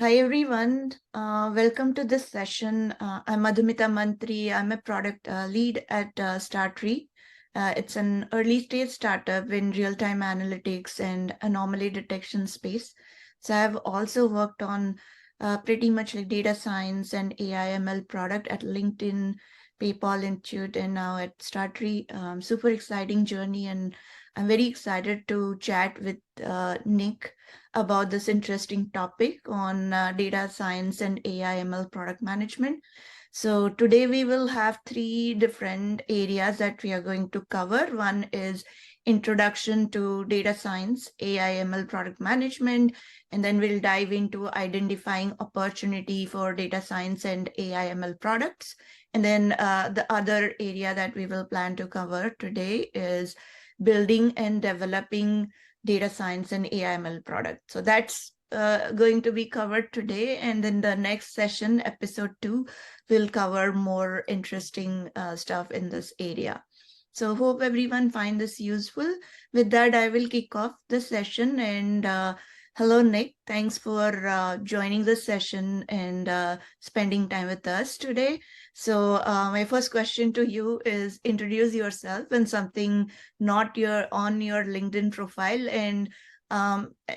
Hi everyone, welcome to this session. I'm Madhumita Mantri. I'm a product lead at StarTree. It's an early stage startup in real-time analytics and anomaly detection space. So I've also worked on pretty much like data science and AI ML product at LinkedIn, PayPal, Intuit, and now at StarTree. Super exciting journey, and I'm very excited to chat with Nick about this interesting topic on data science and AI ML product management. So today we will have three different areas that we are going to cover. One is introduction to data science, AI ML product management, and then we'll dive into identifying opportunity for data science and AI ML products. And then the other area that we will plan to cover today is building and developing data science and AI/ML product. So that's going to be covered today. And then the next session, episode 2, will cover more interesting stuff in this area. So hope everyone find this useful. With that, I will kick off the session. And hello, Nick. Thanks for joining the session and spending time with us today. So my first question to you is introduce yourself and something not on your LinkedIn profile, and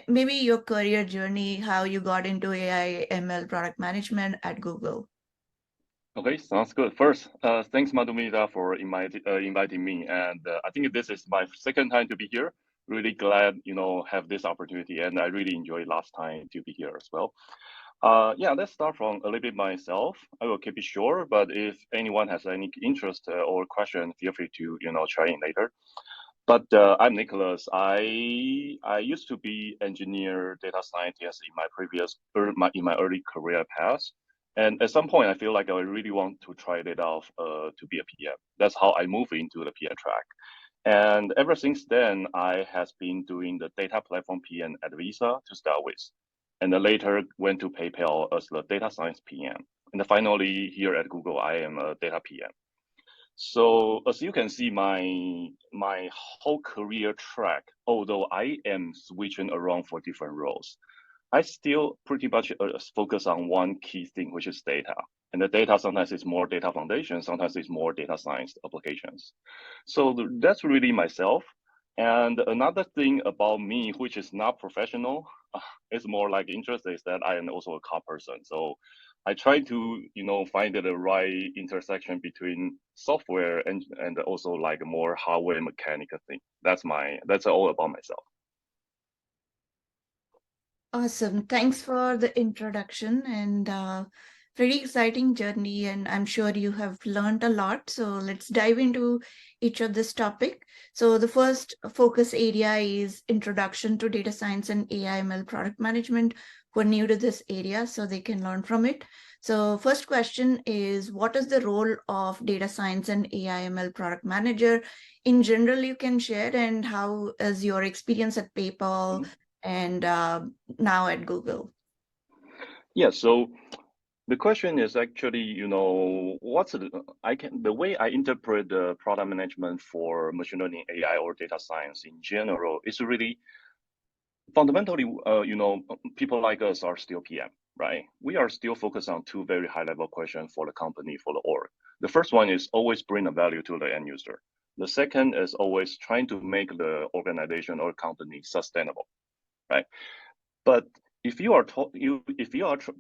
maybe your career journey, how you got into AI ML product management at Google. Okay, sounds good. First, thanks Madhumita for inviting me, and I think this is my second time to be here. Really glad, have this opportunity, and I really enjoyed last time to be here as well. Yeah, let's start from a little bit myself. I will keep it short, but if anyone has any interest or question, feel free to, try in later. But I'm Nicholas. I used to be engineer, data scientist in my in my early career past. And at some point, I feel like I really want to try it out to be a PM. That's how I moved into the PM track. And ever since then, I has been doing the data platform PM at Visa to start with, and then later went to PayPal as the data science PM. And then finally, here at Google, I am a data PM. So as you can see, my whole career track, although I am switching around for different roles, I still pretty much focus on one key thing, which is data. And the data sometimes is more data foundation, sometimes it's more data science applications. So that's really myself. And another thing about me, which is not professional, it's more like interest, is that I am also a car person. So I try to, find the right intersection between software and also like more hardware mechanical thing. That's all about myself. Awesome. Thanks for the introduction, and very exciting journey, and I'm sure you have learned a lot. So let's dive into each of this topic. So the first focus area is introduction to data science and AI ML product management. Who are new to this area, so they can learn from it. So first question is, what is the role of data science and AI ML product manager? In general, you can share, and how is your experience at PayPal Mhm. and now at Google? Yeah, so the question is actually, the way I interpret the product management for machine learning, AI, or data science in general is really fundamentally, people like us are still PM, right? We are still focused on two very high level questions for the company, for the org. The first one is always bring a value to the end user. The second is always trying to make the organization or company sustainable, right? But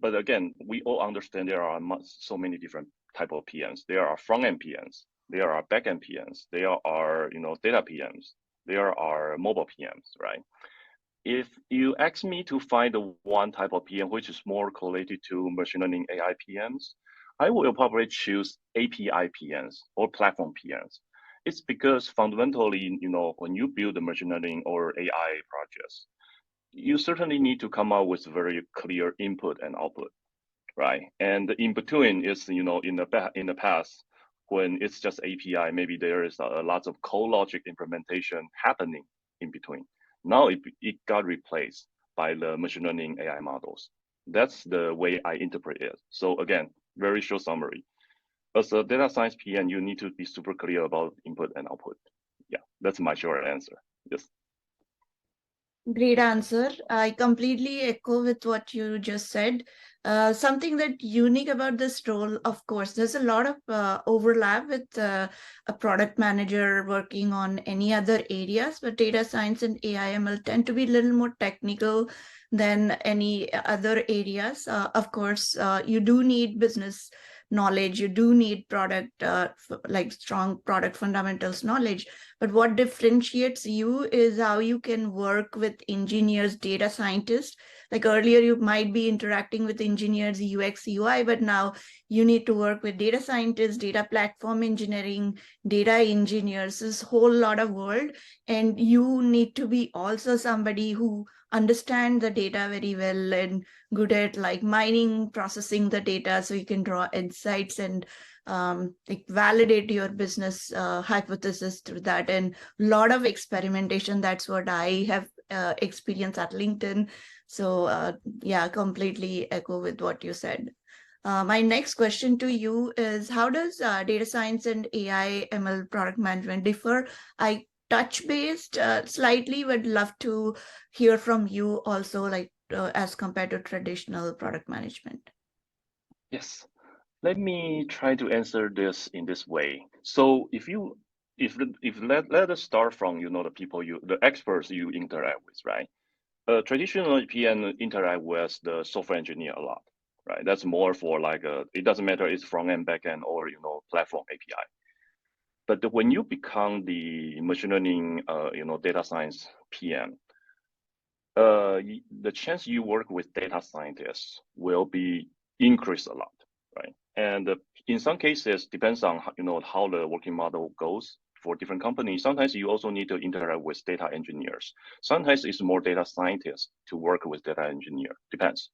but again, we all understand there are so many different type of PMs. There are front end PMs, there are back end PMs, there are data PMs, there are mobile PMs, right? If you ask me to find the one type of PM which is more correlated to machine learning AI PMs, I will probably choose API PMs or platform PMs. It's because fundamentally, when you build the machine learning or AI projects, you certainly need to come up with very clear input and output, right? And in between is, in the past, when it's just API, maybe there is a lot of code logic implementation happening in between. Now it got replaced by the machine learning AI models. That's the way I interpret it. So again, very short summary. As a data science PM, you need to be super clear about input and output. Yeah, that's my short answer. Yes. Great answer. I completely echo with what you just said. Something that unique about this role, of course, there's a lot of overlap with a product manager working on any other areas, but data science and AI/ML tend to be a little more technical than any other areas. Of course, you do need business knowledge, you do need product, like strong product fundamentals knowledge, but what differentiates you is how you can work with engineers, data scientists. Like earlier, you might be interacting with engineers, UX, UI, but now you need to work with data scientists, data platform engineering, data engineers, this whole lot of world. And you need to be also somebody who understand the data very well and good at like mining, processing the data so you can draw insights and like validate your business hypothesis through that, and a lot of experimentation. That's what I have experienced at LinkedIn. So yeah, completely echo with what you said. My next question to you is, how does data science and AI ML product management differ? I touch based slightly, would love to hear from you also, like as compared to traditional product management. Yes. Let me try to answer this in this way. So if let us start from the people the experts you interact with, right? Traditional PM interact with the software engineer a lot, right? That's more for like it doesn't matter it's front end, back end, or platform API. But when you become the machine learning, data science PM, the chance you work with data scientists will be increased a lot, right? And in some cases, depends on how the working model goes for different companies. Sometimes you also need to interact with data engineers. Sometimes it's more data scientists to work with data engineer. Depends.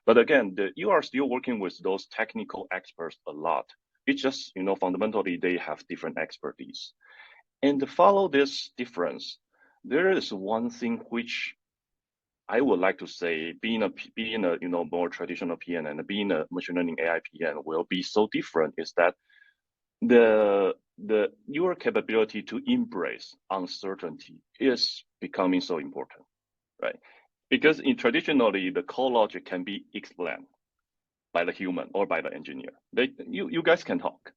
But again, you are still working with those technical experts a lot. It's just fundamentally they have different expertise. And to follow this difference, there is one thing which I would like to say being a more traditional PM and being a machine learning AI PM will be so different is that your capability to embrace uncertainty is becoming so important, right? Because traditionally the core logic can be explained by the human or by the engineer. You guys can talk,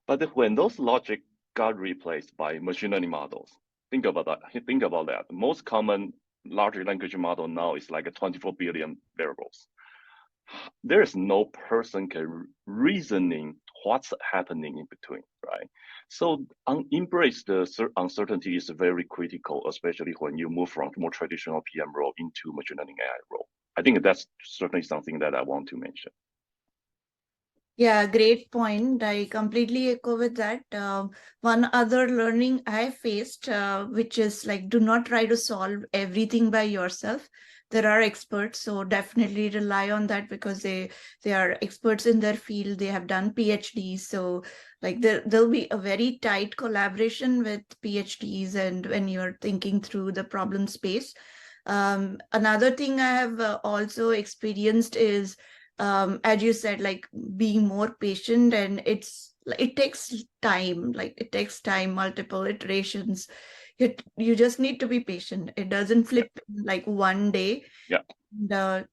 but when those logic got replaced by machine learning models, think about that. Think about that. The most common large language model now is like a 24 billion variables. There is no person can reasoning what's happening in between, right? So embrace the uncertainty is very critical, especially when you move from more traditional PM role into machine learning AI role. I think that's certainly something that I want to mention. Yeah, great point. I completely echo with that. One other learning I faced, which is like, do not try to solve everything by yourself. There are experts, so definitely rely on that because they are experts in their field. They have done PhDs, so like there'll be a very tight collaboration with PhDs, and when you're thinking through the problem space. Another thing I have also experienced is, as you said, like being more patient, and it takes time, like it takes time, multiple iterations. You just need to be patient. It doesn't Yeah. flip in like one day. Yeah. The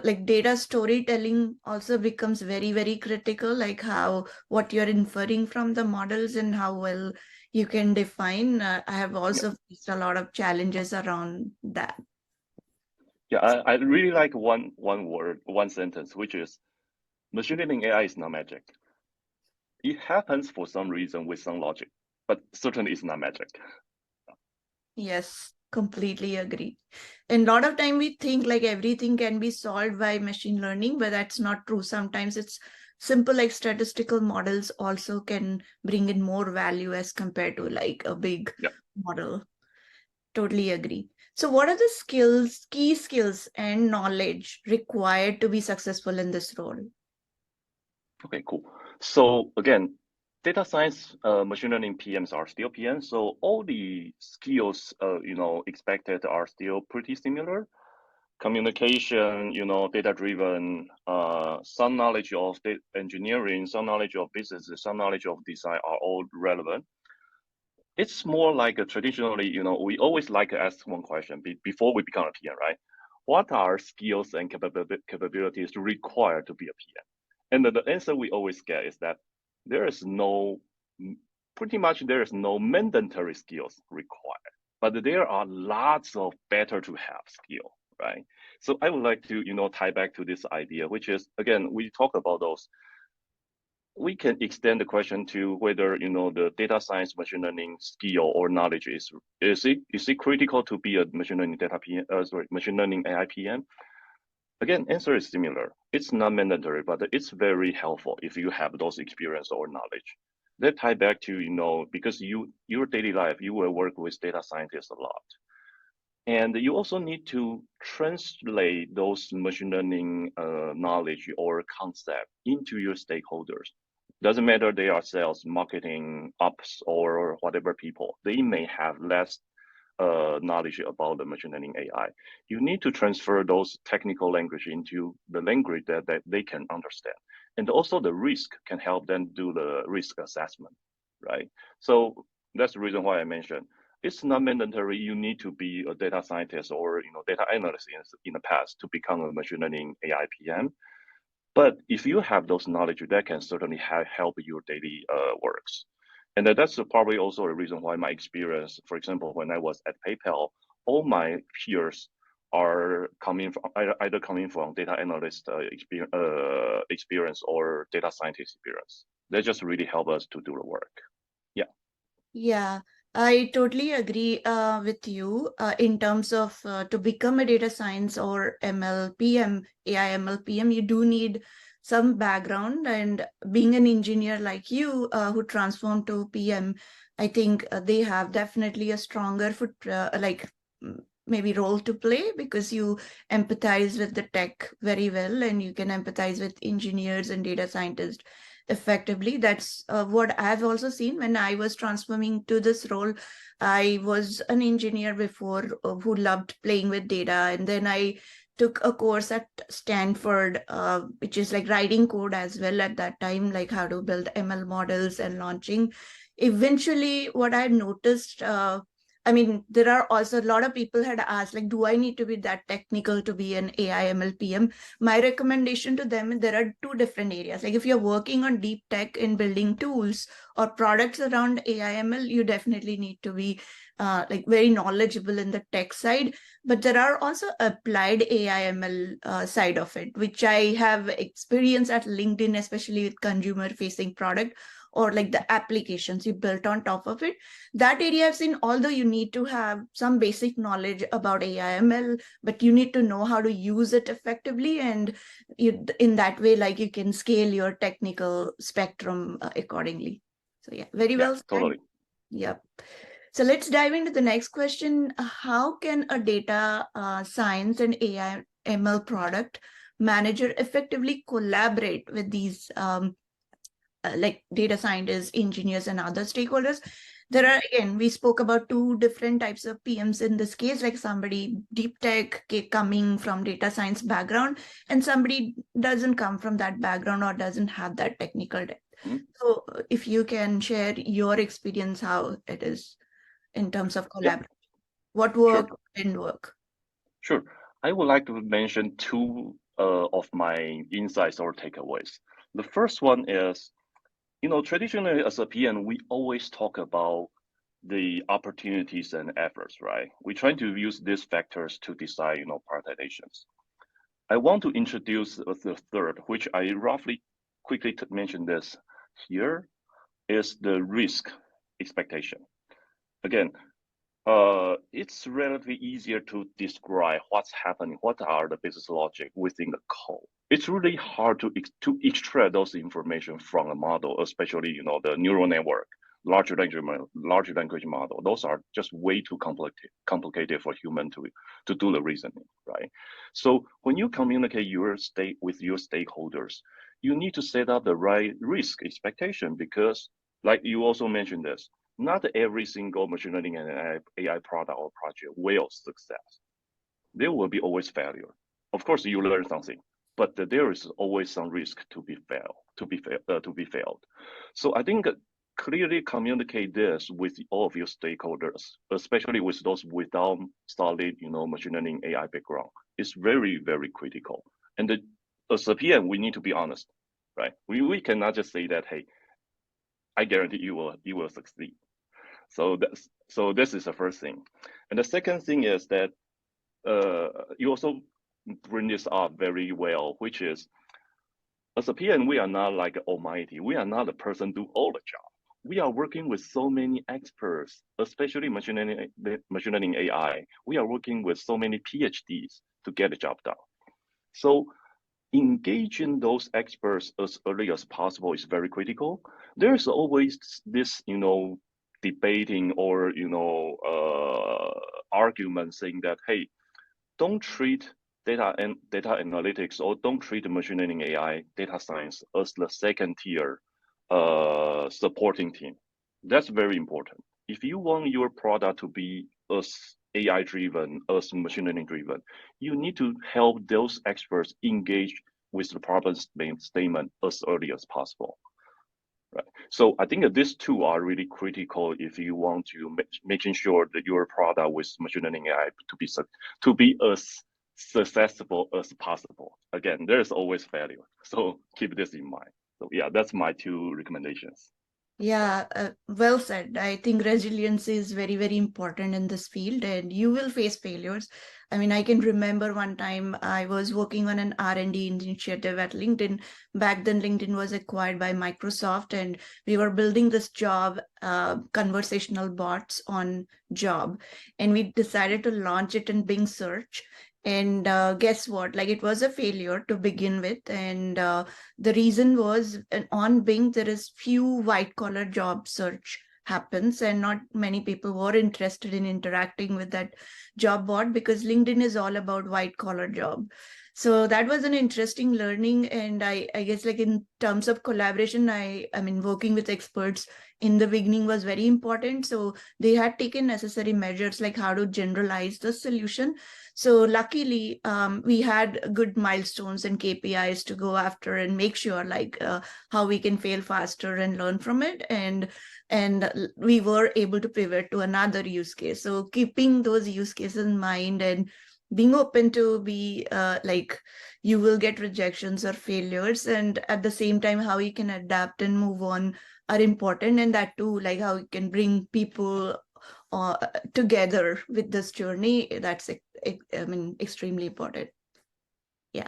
like data storytelling also becomes very, very critical, like how what you're inferring from the models and how well you can define. I have Yeah. also faced a lot of challenges around that. Yeah, I really like one word, one sentence, which is machine learning AI is not magic. It happens for some reason with some logic, but certainly it's not magic. Yes, completely agree. And a lot of time we think like everything can be solved by machine learning, but that's not true. Sometimes it's simple, like statistical models also can bring in more value as compared to like a big Yeah. model. Totally agree. So what are the skills, key skills and knowledge required to be successful in this role? Okay, cool. So again, data science, machine learning PMs are still PMs. So all the skills, expected are still pretty similar. Communication, data driven, some knowledge of engineering, some knowledge of business, some knowledge of design are all relevant. It's more like a traditionally, we always like to ask one question before we become a PM, right? What are skills and capabilities required to be a PM? And the answer we always get is that there is no, pretty much there is no mandatory skills required, but there are lots of better to have skill, right? So I would like to, tie back to this idea, which is, again, we talk about those. We can extend the question to whether the data science machine learning skill or knowledge is it critical to be a machine learning machine learning AI PM? Again, answer is similar. It's not mandatory, but it's very helpful if you have those experience or knowledge. That tie back to because your daily life you will work with data scientists a lot. And you also need to translate those machine learning knowledge or concept into your stakeholders. Doesn't matter they are sales, marketing, ops, or whatever people. They may have less knowledge about the machine learning AI. You need to transfer those technical language into the language that they can understand. And also the risk can help them do the risk assessment, right? So that's the reason why I mentioned it's not mandatory. You need to be a data scientist or data analyst in the past to become a machine learning AI PM. But if you have those knowledge, that can certainly help your daily works. And that's probably also a reason why my experience, for example, when I was at PayPal, all my peers are coming from either coming from data analyst experience or data scientist experience. They just really help us to do the work. Yeah. Yeah, I totally agree with you in terms of to become a data science or ML PM, AI ML PM, you do need some background. And being an engineer like you who transformed to PM, I think they have definitely a stronger maybe role to play because you empathize with the tech very well and you can empathize with engineers and data scientists effectively. That's what I've also seen when I was transforming to this role. I was an engineer before who loved playing with data, and then I took a course at Stanford, which is like writing code as well at that time, like how to build ML models and launching. Eventually, what I noticed, I mean, there are also a lot of people had asked, like, do I need to be that technical to be an AI ML PM? My recommendation to them, there are two different areas. Like if you're working on deep tech in building tools or products around AI ML, you definitely need to be like very knowledgeable in the tech side. But there are also applied AI ML side of it, which I have experience at LinkedIn, especially with consumer facing product or like the applications you built on top of it. That area I've seen, although you need to have some basic knowledge about AI ML, but you need to know how to use it effectively, and you, in that way, like you can scale your technical spectrum accordingly. So yeah, very Yeah, well said. totally. Yep. So let's dive into the next question. How can a data science and AI ML product manager effectively collaborate with these like data scientists, engineers, and other stakeholders? There are, again, we spoke about two different types of PMs in this case, like somebody deep tech coming from data science background, and somebody doesn't come from that background or doesn't have that technical depth. Mhm. So if you can share your experience, how it is in terms of Yeah, collaboration, what sure. worked, didn't work. Sure. I would like to mention two of my insights or takeaways. The first one is, traditionally as a PM, we always talk about the opportunities and efforts, right? We try to use these factors to decide, prioritizations. I want to introduce the third, which I roughly quickly mention this here, is the risk expectation. Again, it's relatively easier to describe what's happening, what are the business logic within the code. It's really hard to extract those information from a model, especially the neural network, large language model. Those are just way too complicated for human to do the reasoning, right? So when you communicate with your stakeholders, you need to set up the right risk expectation because, like you also mentioned this, not every single machine learning and AI product or project will success. There will be always failure. Of course, you learn something, but there is always some risk to be failed. So I think clearly communicate this with all of your stakeholders, especially with those without solid, machine learning AI background. It's very, very critical. And as a PM, we need to be honest, right? We cannot just say that, hey, I guarantee you will succeed. So this is the first thing. And the second thing is that you also bring this up very well, which is as a PM, we are not like almighty. We are not the person do all the job. We are working with so many experts, especially machine learning AI. We are working with so many PhDs to get the job done. So engaging those experts as early as possible is very critical. There's always this, debating or argument saying that, hey, don't treat data analytics or don't treat machine learning AI data science as the second tier supporting team. That's very important. If you want your product to be as AI driven, as machine learning driven, you need to help those experts engage with the problem statement as early as possible. Right. So I think that these two are really critical if you want to making sure that your product with machine learning AI to be as successful as possible. Again, there's always failure, so keep this in mind. So yeah, that's my two recommendations. Yeah, well said. I think resilience is very, very important in this field, and you will face failures. I mean, I can remember one time I was working on an R&D initiative at LinkedIn. Back then, LinkedIn was acquired by Microsoft, and we were building this job, conversational bots on job, and we decided to launch it in Bing search. And guess what? Like, it was a failure to begin with, and the reason was on Bing, there is few white collar job search happens, and not many people were interested in interacting with that job board because LinkedIn is all about white collar job. So that was an interesting learning. And I guess like in terms of collaboration, I mean, working with experts in the beginning was very important. So they had taken necessary measures like how to generalize the solution. So luckily, we had good milestones and KPIs to go after and make sure like how we can fail faster and learn from it. And we were able to pivot to another use case. So keeping those use cases in mind and being open to be like you will get rejections or failures, and at the same time how you can adapt and move on are important. And that too, like how you can bring people uh, together with this journey, that's I mean extremely important. Yeah.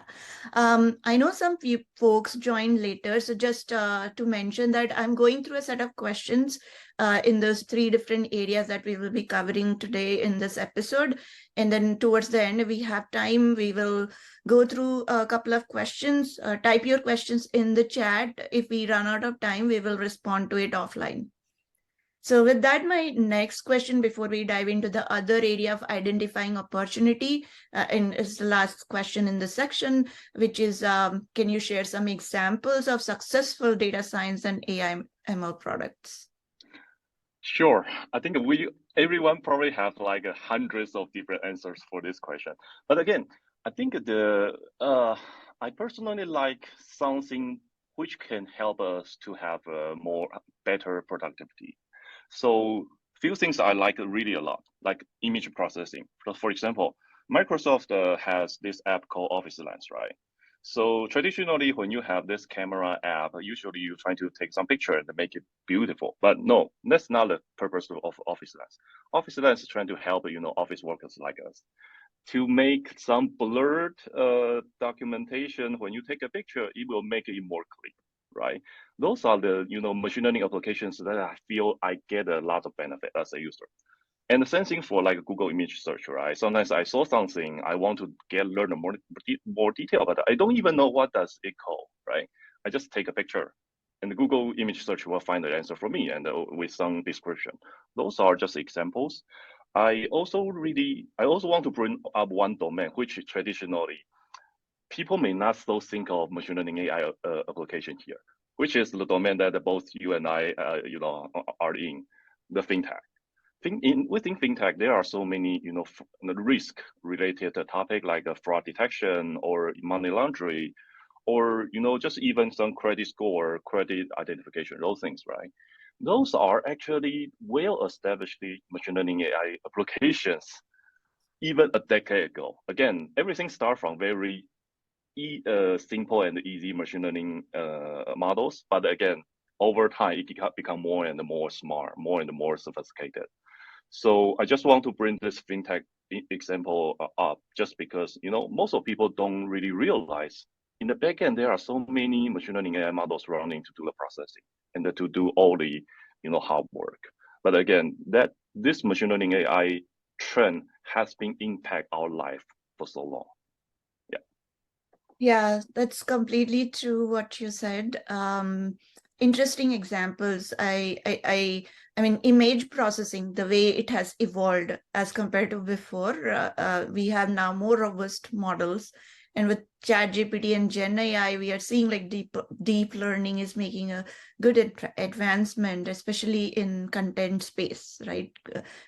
I know some folks joined later, so just to mention that I'm going through a set of questions in those three different areas that we will be covering today in this episode. And then towards the end, if we have time, we will go through a couple of questions. Type your questions in the chat. If we run out of time, we will respond to it offline. So with that, my next question before we dive into the other area of identifying opportunity, and is the last question in the section, which is, can you share some examples of successful data science and AI ML products? Sure. I think everyone probably have like hundreds of different answers for this question. But again, I think I personally like something which can help us to have better productivity. So few things I like really a lot, like image processing. For example, Microsoft has this app called Office Lens, right? So traditionally, when you have this camera app, usually you try to take some picture and make it beautiful. But no, that's not the purpose of Office Lens. Office Lens is trying to help, office workers like us to make some blurred documentation. When you take a picture, it will make it more clear, right? Those are the machine learning applications that I feel I get a lot of benefit as a user. And the same thing for like Google image search, right? Sometimes I saw something, I want to learn more detail, but I don't even know what does it call, right? I just take a picture and the Google image search will find the answer for me and with some description. Those are just examples. I also want to bring up one domain, which traditionally people may not so think of machine learning AI application here, which is the domain that both you and I, are in, the fintech. Within fintech, there are so many, risk-related topic like fraud detection or money laundering, or just even some credit score, credit identification, those things, right? those are actually well-established machine learning AI applications even a decade ago. Again, everything starts from very simple and easy machine learning models, but again, over time it become more and more smart, more and more sophisticated. So I just want to bring this fintech example up, just because most of people don't really realize in the backend there are so many machine learning AI models running to do the processing and to do all the hard work. But again, that this machine learning AI trend has been impact our life for so long. Yeah, that's completely true what you said. Interesting examples. I mean, image processing, the way it has evolved as compared to before. We have now more robust models, and with ChatGPT and Gen AI, we are seeing like deep learning is making a good advancement, especially in content space, right?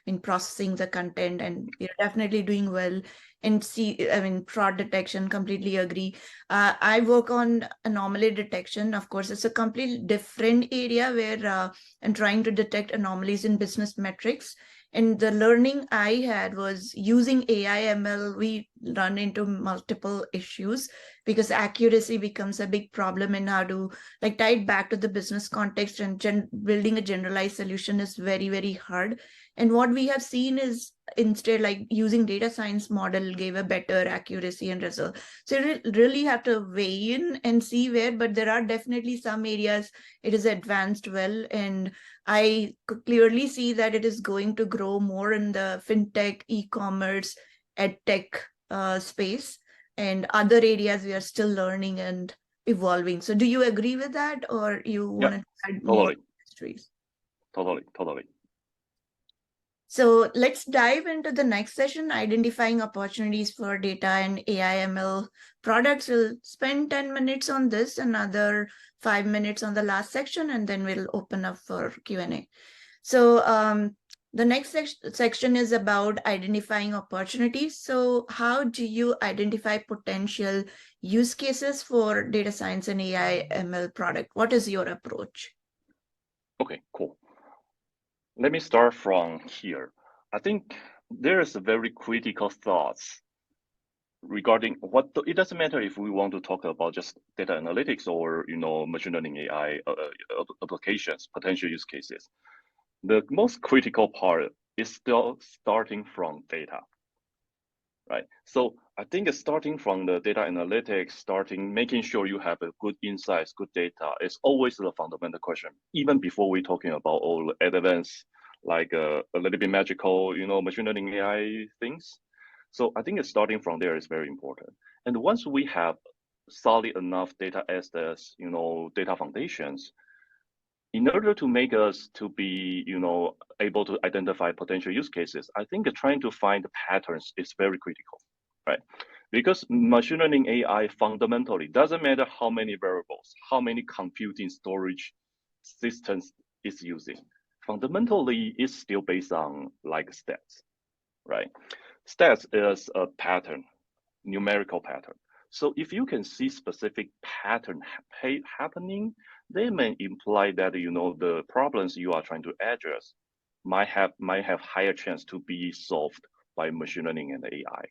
In processing the content, and we're definitely doing well. And I mean, fraud detection, completely agree. I work on anomaly detection. Of course, it's a completely different area where I'm trying to detect anomalies in business metrics. And the learning I had was using AI ML, we run into multiple issues because accuracy becomes a big problem, and how to like tie it back to the business context, and building a generalized solution is very, very hard. And what we have seen is instead like using data science model gave a better accuracy and result. So you really have to weigh in and see where, but there are definitely some areas it is advanced well. And I could clearly see that it is going to grow more in the fintech, e-commerce, edtech space, and other areas we are still learning and evolving. So do you agree with that, or you want to add more Totally. industries? Totally. So let's dive into the next session, identifying opportunities for data and AI ML products. We'll spend 10 minutes on this, another 5 minutes on the last section, and then we'll open up for Q&A. So the next section is about identifying opportunities. So how do you identify potential use cases for data science and AI ML product? What is your approach? Okay, cool. Let me start from here. I think there is a very critical thoughts regarding it doesn't matter if we want to talk about just data analytics or machine learning AI applications, potential use cases. The most critical part is still starting from data, right? So I think starting from the data analytics, making sure you have a good insights, good data is always the fundamental question, even before we're talking about all the advanced, like a little bit magical, machine learning AI things. So I think starting from there is very important. And once we have solid enough data assets, data foundations, in order to make us to be, able to identify potential use cases, I think trying to find patterns is very critical, right? Because machine learning AI fundamentally doesn't matter how many variables, how many computing storage systems it's using. Fundamentally, it's still based on like stats, right? Stats is a pattern, numerical pattern. So if you can see specific pattern happening, they may imply that the problems you are trying to address might have higher chance to be solved by machine learning and AI.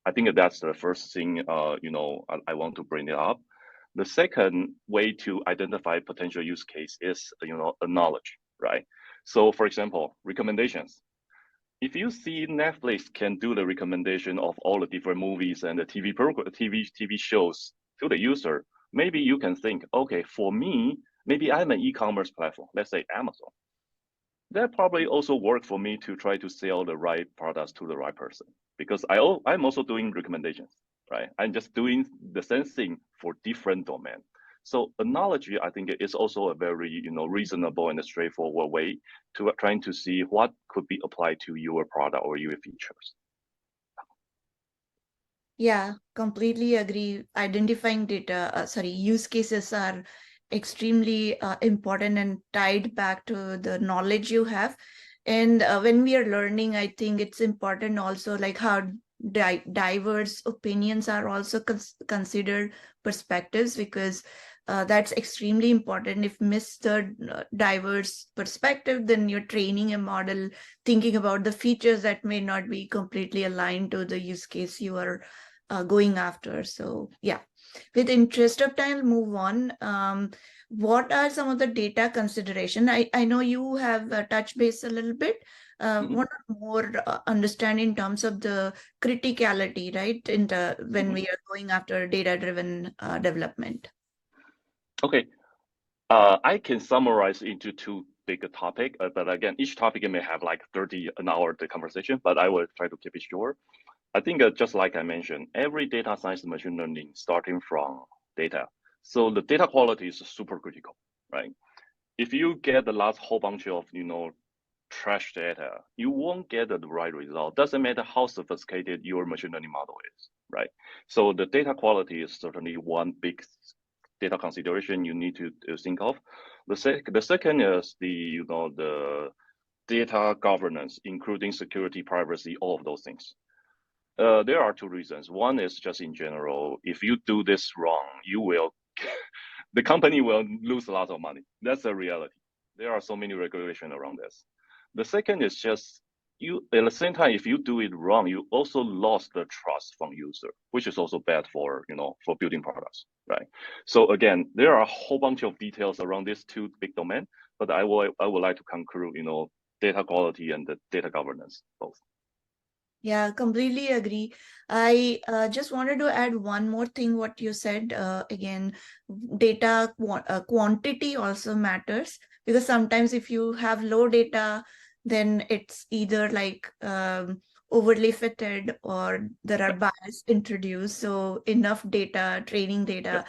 I think that's the first thing I want to bring it up. The second way to identify potential use case is a knowledge, right? So for example, recommendations. If you see Netflix can do the recommendation of all the different movies and the TV shows to the user, maybe you can think, okay, for me, maybe I'm an e-commerce platform, let's say Amazon. That probably also work for me to try to sell the right products to the right person, because I'm also doing recommendations, right? I'm just doing the same thing for different domain. So analogy, I think, is also a very reasonable and straightforward way to trying to see what could be applied to your product or your features. Yeah, completely agree. Identifying use cases are extremely important and tied back to the knowledge you have. And when we are learning, I think it's important also like how diverse opinions are also considered perspectives, because that's extremely important. If miss the diverse perspective, then you're training a model thinking about the features that may not be completely aligned to the use case you are going after. So yeah, with interest of time, I'll move on. What are some of the data consideration? I know you have touched base a little bit. Want more understand in terms of the criticality, right? When we are going after data-driven development. Okay. I can summarize into two big topic, but again, each topic may have like 30 an hour the conversation, but I will try to keep it short. I think just like I mentioned, every data science machine learning starting from data. So the data quality is super critical, right? If you get the last whole bunch of, trash data, you won't get the right result. Doesn't matter how sophisticated your machine learning model is, right? So the data quality is certainly one big data consideration you need to think of. The second is the data governance, including security, privacy, all of those things. There are two reasons. One is just in general, if you do this wrong, you will, the company will lose a lot of money. That's the reality. There are so many regulations around this. The second is just at the same time, if you do it wrong, you also lost the trust from user, which is also bad for, for building products, right? So again, there are a whole bunch of details around these two big domain, but I would like to conclude, data quality and the data governance both. Yeah, completely agree. I just wanted to add one more thing, what you said. Again, data quantity also matters, because sometimes if you have low data, then it's either like overly fitted, or there are bias introduced. So enough data, training data,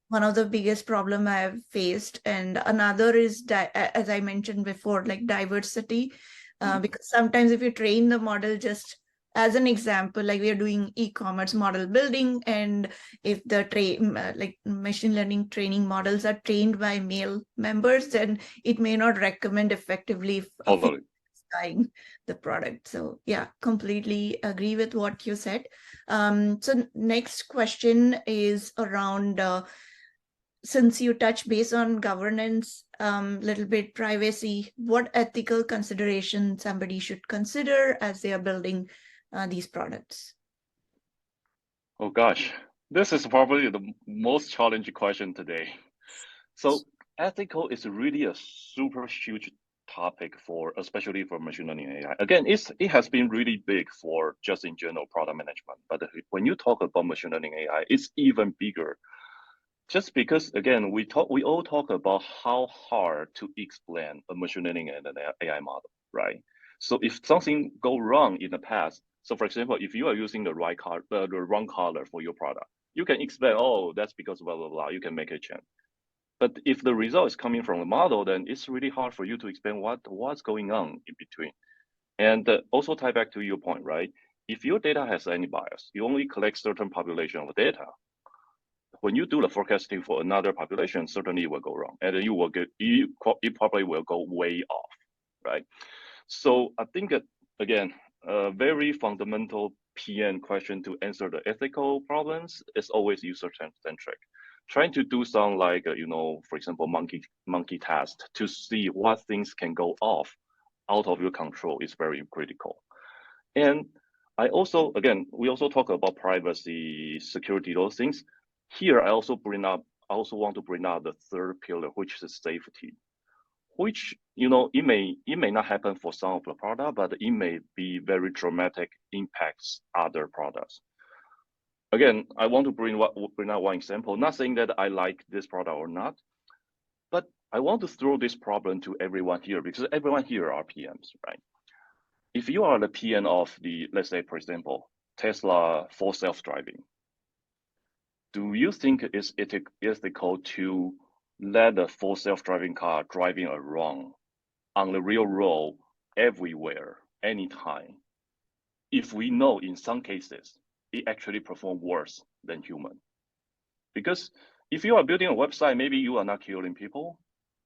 one of the biggest problem I have faced. And another is, as I mentioned before, like diversity. Because sometimes if you train the model, just as an example, like we are doing e-commerce model building, and if the like machine learning training models are trained by male members, then it may not recommend effectively if a female is buying the product. So yeah, completely agree with what you said. So next question is around since you touch base on governance, little bit privacy, what ethical consideration somebody should consider as they are building these products? Oh gosh, this is probably the most challenging question today. So ethical is really a super huge topic especially for machine learning AI. Again, it has been really big for just in general product management, but when you talk about machine learning AI, it's even bigger. Just because again, we all talk about how hard to explain a machine learning and an AI model, right? So if something go wrong in the past, so for example, if you are using the wrong color for your product, you can explain, oh, that's because blah blah blah. You can make a change. But if the result is coming from the model, then it's really hard for you to explain what's going on in between. And also tie back to your point, right? If your data has any bias, you only collect certain population of data. When you do the forecasting for another population, certainly it will go wrong, and you will it probably will go way off, right? So I think that again, a very fundamental PM question to answer the ethical problems is always user centric. Trying to do some like for example, monkey test to see what things can go off out of your control is very critical. And we also talk about privacy, security, those things. Here, I also want to bring up the third pillar, which is safety, which, it may not happen for some of the product, but it may be very dramatic impacts other products. Again, I want to bring out one example, not saying that I like this product or not, but I want to throw this problem to everyone here because everyone here are PMs, right? If you are the PM of let's say, for example, Tesla full self-driving, do you think it's ethical to let a full self-driving car driving around on the real road everywhere, anytime, if we know in some cases it actually performs worse than human? Because if you are building a website, maybe you are not killing people,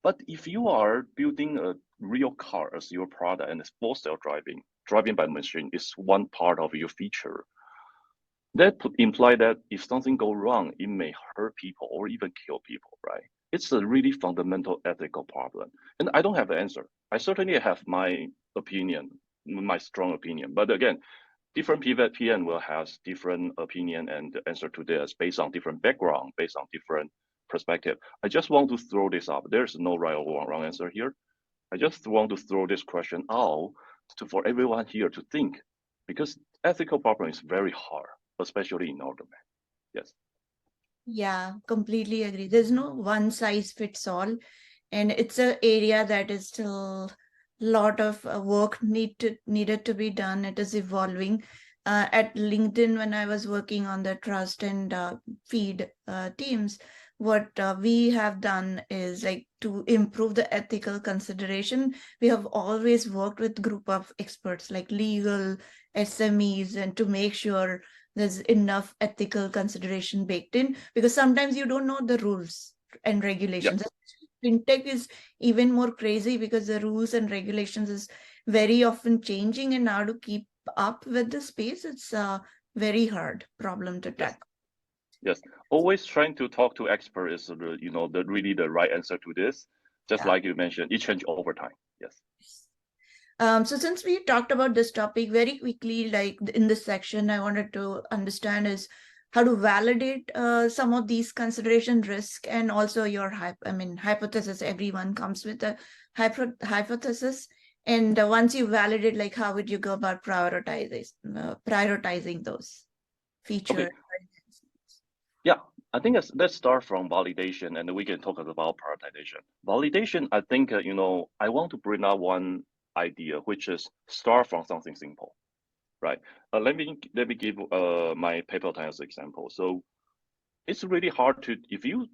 but if you are building a real car as your product and it's full self-driving, driving by machine is one part of your feature, that imply that if something go wrong, it may hurt people or even kill people, right? It's a really fundamental ethical problem. And I don't have the answer. I certainly have my opinion, my strong opinion. But again, different PM will have different opinion and answer to this based on different background, based on different perspective. I just want to throw this up. There's no right or wrong answer here. I just want to throw this question out for everyone here to think, because ethical problem is very hard, especially in our domain. Yes. Yeah, completely agree. There's no one size fits all, and it's an area that is still a lot of work needed to be done. It is evolving. At LinkedIn, when I was working on the trust and feed teams, what we have done is like to improve the ethical consideration. We have always worked with group of experts like legal, SMEs, and to make sure there's enough ethical consideration baked in, because sometimes you don't know the rules and regulations. Fintech is even more crazy because the rules and regulations is very often changing, and now to keep up with the space, it's a very hard problem to Yes. tackle. Yes. Always trying to talk to experts is the really the right answer to this. Just Yeah. like you mentioned, it change over time. Yes. So since we talked about this topic very quickly, like in this section, I wanted to understand is how to validate some of these consideration risk, and also your hypothesis. Everyone comes with a hypothesis, and once you validate, like how would you go about prioritizing those features? Okay. Yeah, I think let's start from validation, and then we can talk about prioritization. Validation, I think, I want to bring out one idea, which is start from something simple, right? Let me give my PayPal time as an example. So it's really hard to, if you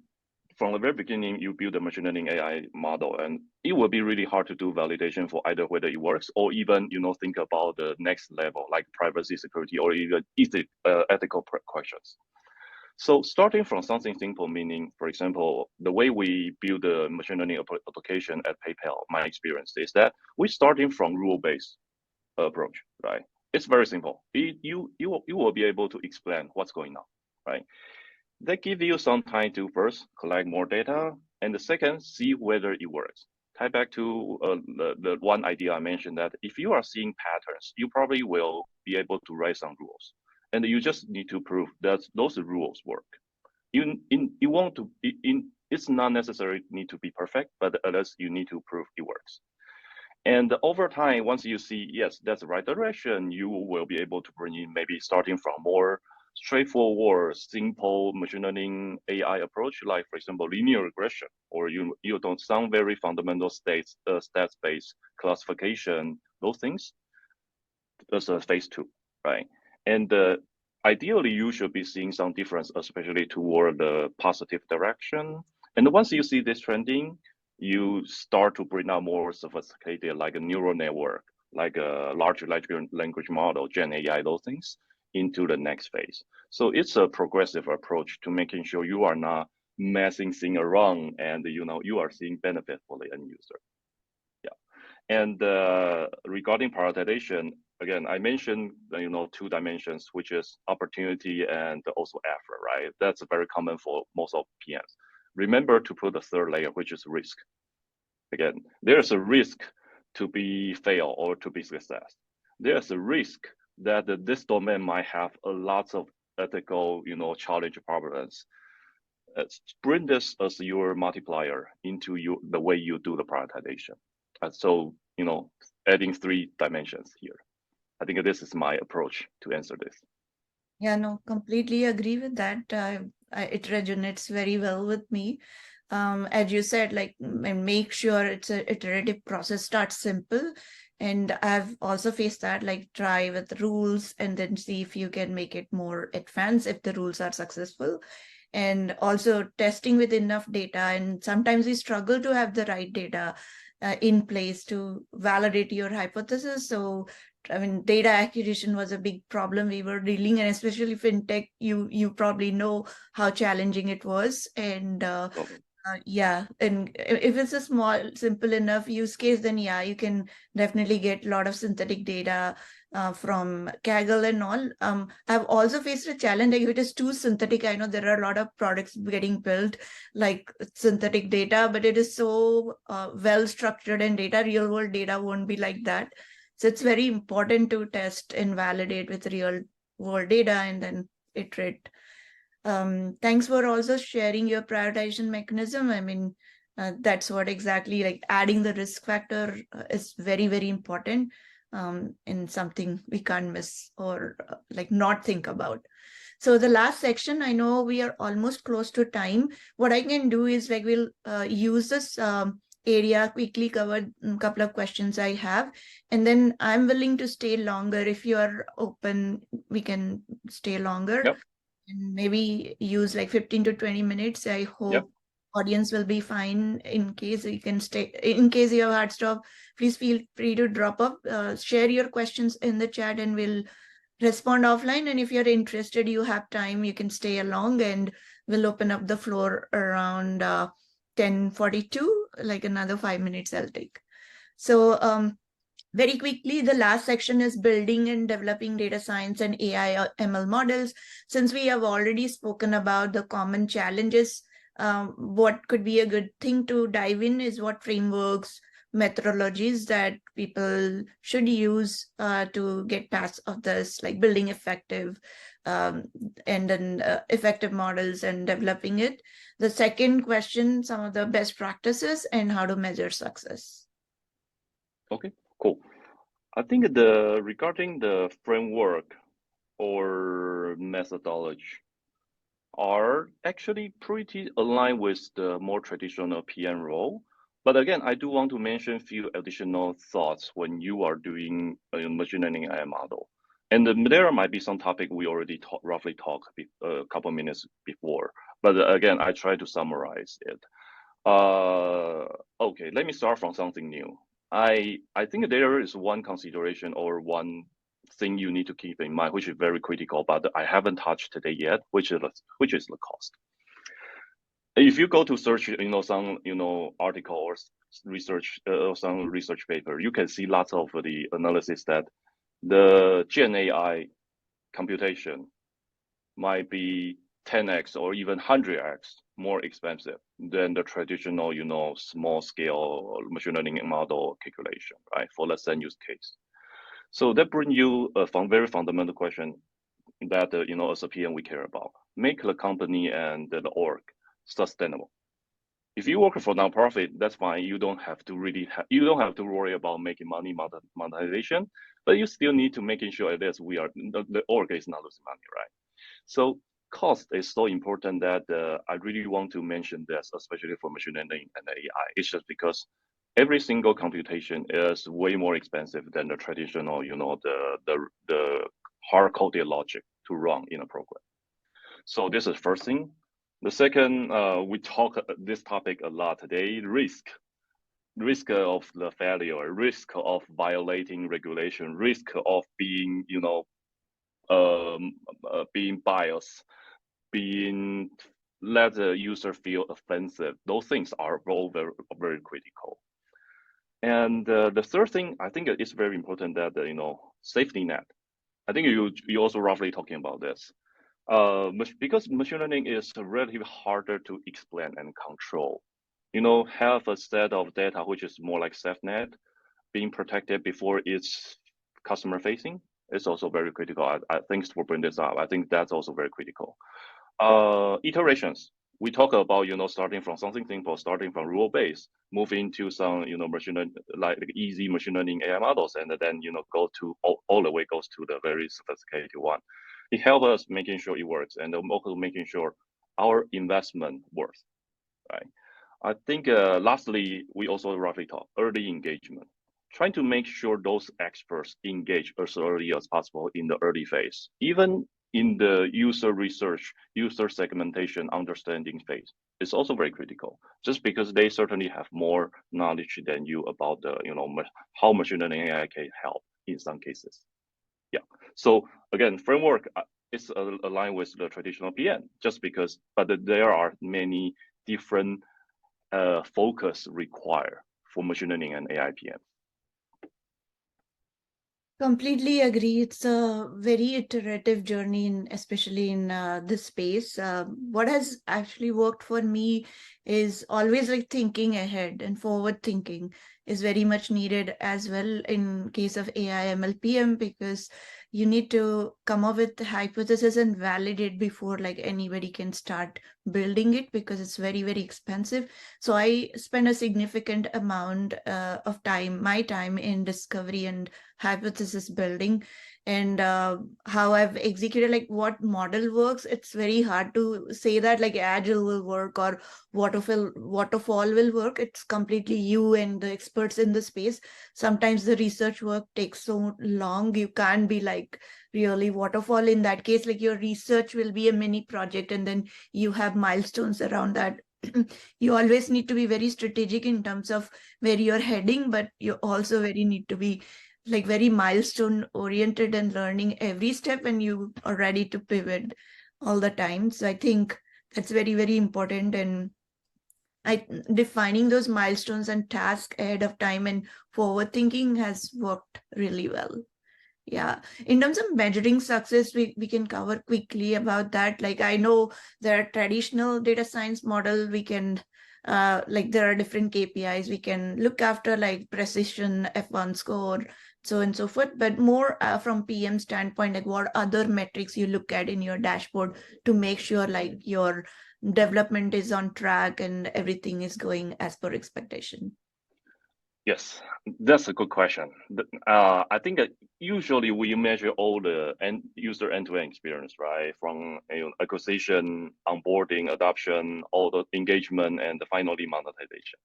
from the very beginning you build a machine learning AI model, and it will be really hard to do validation for either whether it works or even think about the next level like privacy, security, or even ethical questions. So starting from something simple, meaning, for example, the way we build the machine learning application at PayPal, my experience is that we're starting from rule-based approach, right? It's very simple. You will be able to explain what's going on, right? They give you some time to first collect more data, and the second, see whether it works. Tie back to the one idea I mentioned, that if you are seeing patterns, you probably will be able to write some rules, and you just need to prove that those rules work. You want to it's not necessary need to be perfect, but at least you need to prove it works. And over time, once you see, yes, that's the right direction, you will be able to bring in maybe starting from more straightforward, simple machine learning AI approach, like, for example, linear regression, or you don't sound very fundamental stats-based classification, those things. That's a phase 2, right? And ideally, you should be seeing some difference, especially toward the positive direction. And once you see this trending, you start to bring out more sophisticated, like a neural network, like a large language model, Gen AI, those things, into the next phase. So it's a progressive approach to making sure you are not messing things around, and you are seeing benefit for the end user. Yeah. And regarding prioritization, again, I mentioned 2 dimensions, which is opportunity and also effort, right? That's very common for most of PMs. Remember to put the third layer, which is risk. Again, there's a risk to be fail or to be success. There's a risk that this domain might have a lot of ethical, challenge problems. Bring this as your multiplier into the way you do the prioritization. So, adding 3 dimensions here. I think this is my approach to answer this. Yeah, no, completely agree with that. It resonates very well with me. As you said, like, and make sure it's an iterative process. Start simple, and I've also faced that. Like, try with rules, and then see if you can make it more advanced if the rules are successful. And also testing with enough data. And sometimes we struggle to have the right data in place to validate your hypothesis. So data acquisition was a big problem we were dealing, and especially fintech, you probably know how challenging it was. And Yeah, and if it's a small, simple enough use case, then yeah, you can definitely get a lot of synthetic data from Kaggle and all. I've also faced a challenge, like if it is too synthetic. I know there are a lot of products getting built like synthetic data, but it is so well structured, and real world data won't be like that. So it's very important to test and validate with real world data and then iterate. Thanks for also sharing your prioritization mechanism. I mean, that's what exactly, like adding the risk factor is very, very important, and something we can't miss or like not think about. So the last section, I know we are almost close to time. What I can do is like we'll use this area, quickly cover a couple of questions I have, and then I'm willing to stay longer. If you are open, we can stay longer. Yep. And maybe use like 15 to 20 minutes. I Yep. hope audience will be fine. In case you can stay, in case you have hard stop, please feel free to drop up, share your questions in the chat, and we'll respond offline. And if you're interested, you have time, you can stay along, and we'll open up the floor around 10:42, like another 5 minutes I'll take. So very quickly, the last section is building and developing data science and AI or ML models. Since we have already spoken about the common challenges, what could be a good thing to dive in is what frameworks, methodologies that people should use to get past of this, like building effective and then effective models and developing it. The second question, some of the best practices and how to measure success. Okay, cool. I think regarding the framework or methodology are actually pretty aligned with the more traditional PM role. But again, I do want to mention a few additional thoughts when you are doing a machine learning AI model. And there might be some topic we already roughly talked a couple minutes before. But again, I try to summarize it. Okay, let me start from something new. I think there is one consideration or one thing you need to keep in mind, which is very critical, but I haven't touched today yet, which is the cost. If you go to search, some, article or research, or some research paper, you can see lots of the analysis that the Gen AI computation might be 10x or even 100x more expensive than the traditional, small scale machine learning model calculation, right? For the same use case. So that brings you a very fundamental question that, as a PM we care about. Make the company and the org sustainable. If you work for nonprofit, that's fine. You don't have to worry about making money monetization, but you still need to making sure that the org is not losing money, right? So cost is so important that I really want to mention this, especially for machine learning and AI. It's just because every single computation is way more expensive than the traditional, the hard-coded logic to run in a program. So this is first thing. The second, we talk this topic a lot today, risk of the failure, risk of violating regulation, risk of being, being biased, being let the user feel offensive. Those things are all very, very critical. And the third thing, I think it's very important that, safety net. I think you also roughly talking about this. Because machine learning is relatively harder to explain and control. Have a set of data which is more like SafeNet, being protected before it's customer facing is also very critical. Thanks for bringing this up. I think that's also very critical. Iterations. We talk about, starting from something simple, starting from rule base, moving to some, machine learning, like easy machine learning AI models, and then, go to all the way goes to the very sophisticated one. It helps us making sure it works, and also making sure our investment works, right? I think lastly, we also roughly talk early engagement, trying to make sure those experts engage as early as possible in the early phase, even in the user research, user segmentation, understanding phase. It's also very critical, just because they certainly have more knowledge than you about the, how machine learning AI can help in some cases. Yeah. So again, framework is aligned with the traditional PM, just because, but there are many different focus required for machine learning and AI PM. Completely agree. It's a very iterative journey, especially in this space. What has actually worked for me is always like thinking ahead, and forward thinking is very much needed as well in case of AI MLPM, because you need to come up with the hypothesis and validate before like anybody can start building it, because it's very, very expensive. So I spend a significant amount of time, my time, in discovery and hypothesis building, and how I've executed like what model works. It's very hard to say that like agile will work or waterfall will work. It's completely you and the experts in the space. Sometimes the research work takes so long, you can't be like really waterfall. In that case, like your research will be a mini project, and then you have milestones around that. You always need to be very strategic in terms of where you're heading, but you also very need to be like very milestone oriented and learning every step, and you are ready to pivot all the time. So I think that's very, very important. And defining those milestones and tasks ahead of time and forward thinking has worked really well. Yeah. In terms of measuring success, we can cover quickly about that. Like I know there are traditional data science model. We can like there are different KPIs. We can look after like precision, F1 score, so and so forth. But more from PM standpoint, like what other metrics you look at in your dashboard to make sure like your development is on track and everything is going as per expectation. Yes, that's a good question. I think that usually we measure all the user end-to-end experience, right? From acquisition, onboarding, adoption, all the engagement, and finally monetization.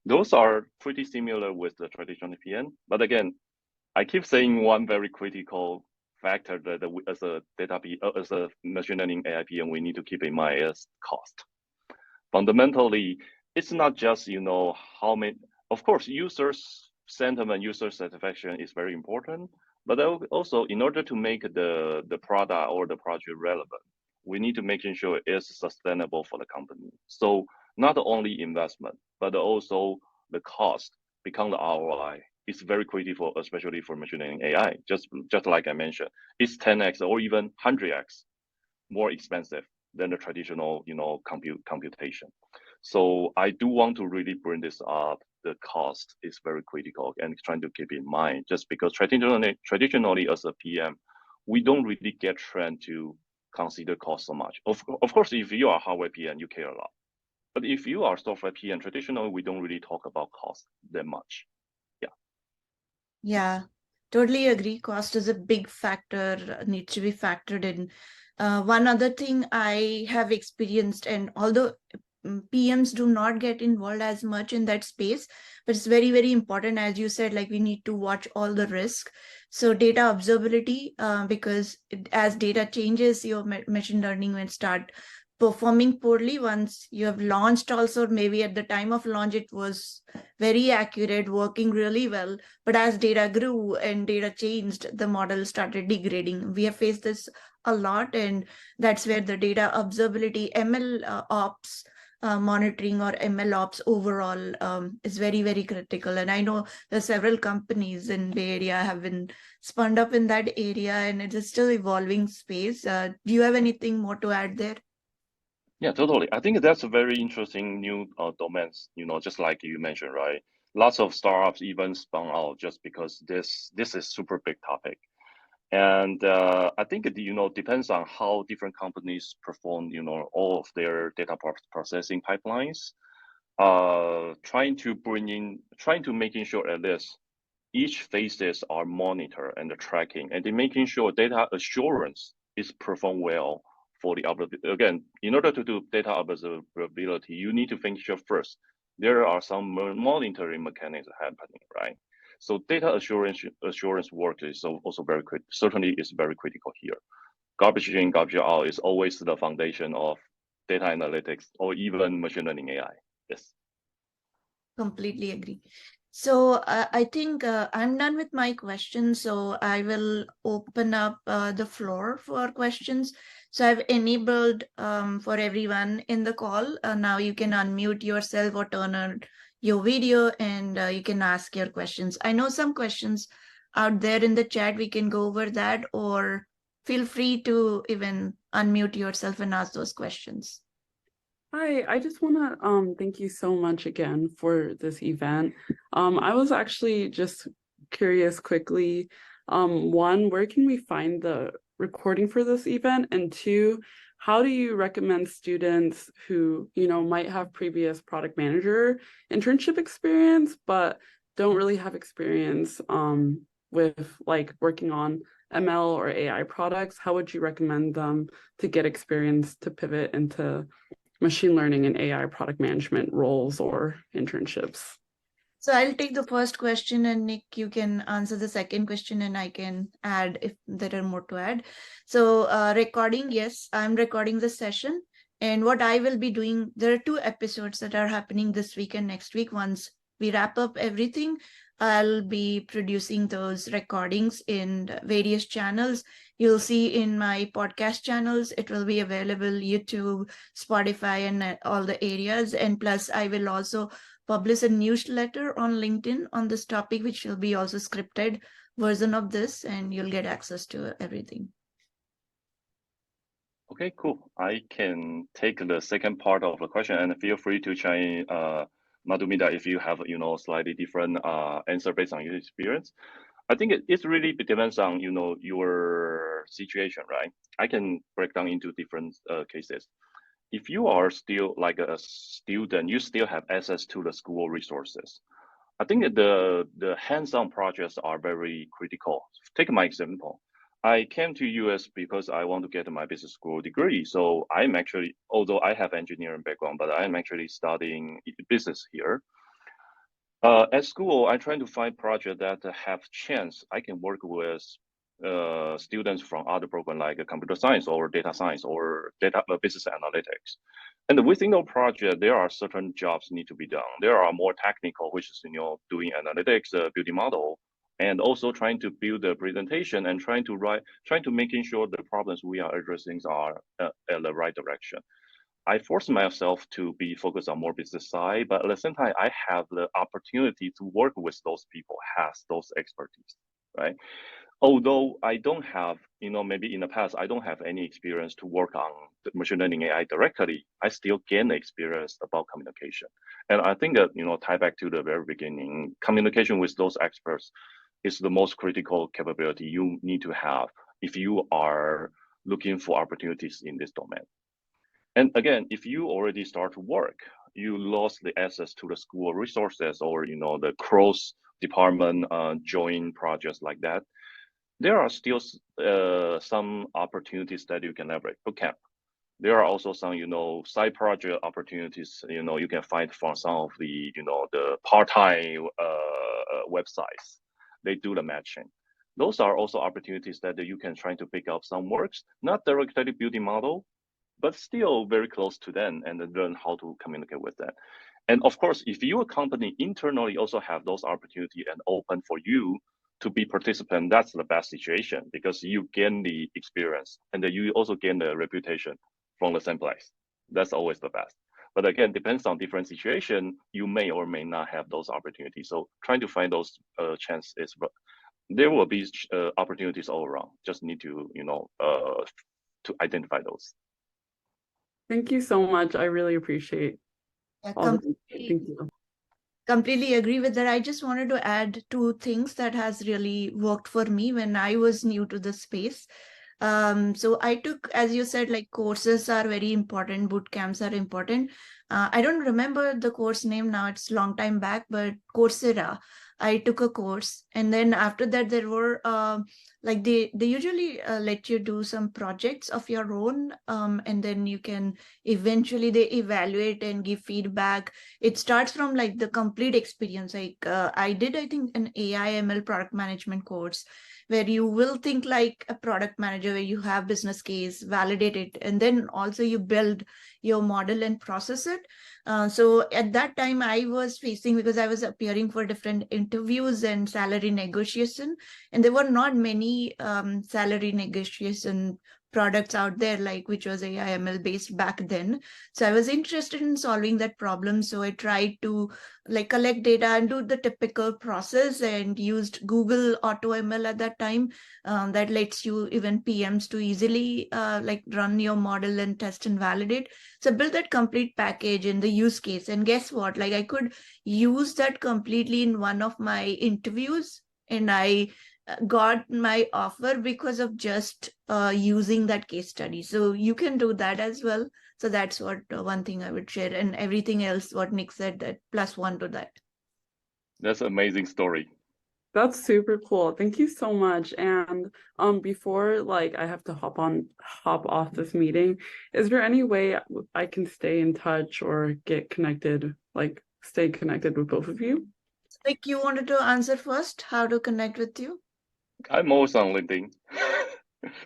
Those are pretty similar with the traditional PM. But again, I keep saying one very critical factor that we, as a machine learning AI PM, we need to keep in mind is cost. Fundamentally, it's not just how many. Of course, users sentiment, user satisfaction is very important, but also in order to make the product or the project relevant, we need to make sure it's sustainable for the company. So not only investment, but also the cost become the ROI. It's very critical, especially for machine learning AI. Just like I mentioned, it's 10x or even 100x more expensive than the traditional, computation. So I do want to really bring this up. The cost is very critical and trying to keep in mind, just because traditionally as a PM, we don't really get trained to consider cost so much. Of course, if you are hardware PM, you care a lot. But if you are software PM, traditionally, we don't really talk about cost that much. Yeah, totally agree. Cost is a big factor, needs to be factored in. One other thing I have experienced, and although PMs do not get involved as much in that space, but it's very, very important, as you said, like we need to watch all the risk. So data observability, because as data changes, your machine learning will start performing poorly once you have launched. Also, maybe at the time of launch, it was very accurate, working really well. But as data grew and data changed, the model started degrading. We have faced this a lot, and that's where the data observability, ML ops, monitoring or ML ops overall is very, very critical. And I know there's several companies in Bay Area have been spun up in that area, and it is still evolving space. Do you have anything more to add there? Yeah, totally. I think that's a very interesting new domains, just like you mentioned, right? Lots of startups even spun out just because this is super big topic. And I think it, depends on how different companies perform, all of their data processing pipelines. Trying to making sure at least each phases are monitored and tracking, and then making sure data assurance is performed well for the other. Again, in order to do data observability, you need to think sure first there are some monitoring mechanisms happening, right? So data assurance work is also very critical. Certainly, is very critical here. Garbage in, garbage out is always the foundation of data analytics or even machine learning AI. Yes. Completely agree. So I think I'm done with my questions. So I will open up the floor for questions. So I've enabled for everyone in the call. Now you can unmute yourself or turn on your video and you can ask your questions. I know some questions out there in the chat. We can go over that, or feel free to even unmute yourself and ask those questions. Hi, I just want to thank you so much again for this event. I was actually just curious quickly, one, where can we find the recording for this event? And two, how do you recommend students who, might have previous product manager internship experience, but don't really have experience with like working on ML or AI products? How would you recommend them to get experience to pivot into machine learning and AI product management roles or internships? So I'll take the first question, and Nick, you can answer the second question, and I can add if there are more to add. So recording, yes, I'm recording the session. And what I will be doing, there are 2 episodes that are happening this week and next week. Once we wrap up everything, I'll be producing those recordings in various channels. You'll see in my podcast channels, it will be available YouTube, Spotify, and all the areas. And plus, I will also publish a newsletter on LinkedIn on this topic, which will be also scripted version of this, and you'll get access to everything. Okay, cool. I can take the second part of the question, and feel free to chime in, Madhumita, if you have, slightly different answer based on your experience. I think it really depends on, your situation, right? I can break down into different cases. If you are still like a student, you still have access to the school resources. I think that the hands-on projects are very critical. Take my example. I came to US because I want to get my business school degree. So I'm actually, although I have engineering background, but I'm actually studying business here. At school, I'm trying to find projects that have chance I can work with students from other programs like computer science or data science or data business analytics. And within the project, there are certain jobs need to be done. There are more technical, which is doing analytics, building model, and also trying to build a presentation and trying to making sure the problems we are addressing are at the right direction. I force myself to be focused on more business side, but at the same time, I have the opportunity to work with those people has those expertise, right? Although I don't have, maybe in the past, I don't have any experience to work on the machine learning AI directly, I still gain experience about communication. And I think that, tie back to the very beginning, communication with those experts is the most critical capability you need to have if you are looking for opportunities in this domain. And again, if you already start to work, you lost the access to the school resources or the cross department joint projects like that. There are still some opportunities that you can leverage. Bootcamp. There are also some side project opportunities you can find from some of the the part-time websites. They do the matching. Those are also opportunities that you can try to pick up some works, not directly building model, but still very close to them and learn how to communicate with them. And of course, if your company internally also have those opportunities and open for you to be participant, that's the best situation because you gain the experience and you also gain the reputation from the same place. That's always the best. But again, depends on different situation. You may or may not have those opportunities. So trying to find those chances, there will be opportunities all around. Just need to to identify those. Thank you so much. I really appreciate all the thank you. Completely agree with that. I just wanted to add 2 things that has really worked for me when I was new to the space. So I took, as you said, like courses are very important, boot camps are important. I don't remember the course name now, it's a long time back, but Coursera, I took a course. And then after that, there were like they usually let you do some projects of your own. And then you can eventually they evaluate and give feedback. It starts from like the complete experience. Like I did, I think, an AI ML product management course where you will think like a product manager, where you have business case, validate it, and then also you build your model and process it. So at that time I was facing, because I was appearing for different interviews and salary negotiation, and there were not many salary negotiation products out there, like which was AI ML based back then. So I was interested in solving that problem. So I tried to like collect data and do the typical process, and used Google Auto ML at that time. That lets you even PMs to easily like run your model and test and validate. So I built that complete package in the use case. And guess what? Like I could use that completely in one of my interviews, and I got my offer because of just using that case study. So you can do that as well. So that's what one thing I would share, and everything else what Nick said, that +1 to that. That's an amazing story. That's super cool. Thank you so much. And before like I have to hop off this meeting, is there any way I can stay in touch or get connected, like stay connected with both of you? Like you wanted to answer first, how to connect with you? I'm always on LinkedIn.